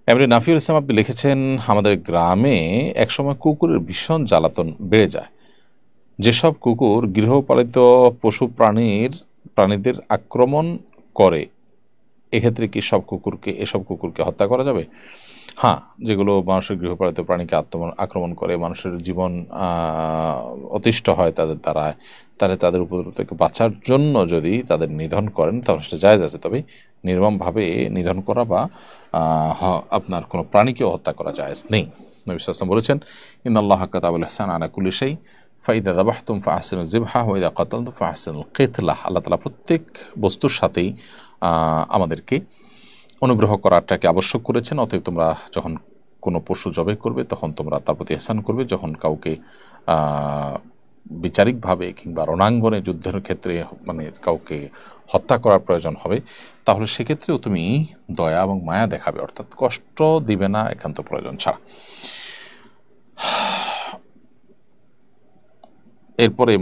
এমনি নাফিউল ইসলাম আপনি লিখেছেন, আমাদের গ্রামে একসময় কুকুরের ভীষণ জ্বালাতন বেড়ে যায়। যেসব কুকুর গৃহপালিত পশু প্রাণীদের আক্রমণ করে, এক্ষেত্রে কি এসব কুকুরকে হত্যা করা যাবে? হ্যাঁ, যেগুলো মানুষের গৃহপালিত প্রাণীকে আক্রমণ করে, মানুষের জীবন অতিষ্ঠ হয় তাদের দ্বারা, তাহলে তাদের উপদ্রব থেকে বাঁচার জন্য যদি তাদের নিধন করেন তাহলে সেটা জায়েজ আছে। তবে নির্মমভাবে নিধন করা বা আপনার কোনো প্রাণীকেও হত্যা করা জায়েজ নেই। নবী সাল্লাল্লাহু আলাইহি ওয়াসাল্লাম বলেছেন, ইন্নাল্লাহা কাতাবাল ইহসান আলা কুল্লি শাই ফাইদা যাবাহতুম ফাহসিনুজ যিবহা ওয়া ইযা কাতালতুম ফাহসিনুল কিতলা। আল্লাহ তাআলা প্রত্যেক বস্তুর সাথেই আমাদেরকে অনুগ্রহ করাটাকে আবশ্যক করেছেন। অতএব তোমরা যখন কোনো পশু জবাই করবে তখন তোমরা তার প্রতি ইহসান করবে। যখন কাউকে বিচারিকভাবে কিংবা রণাঙ্গনে যুদ্ধের ক্ষেত্রে মানে কাউকে হত্যা করার প্রয়োজন হবে, তাহলে সেক্ষেত্রেও তুমি দয়া এবং মায়া দেখাবে, অর্থাৎ কষ্ট দিবে না একান্ত প্রয়োজন ছাড়া। এরপরে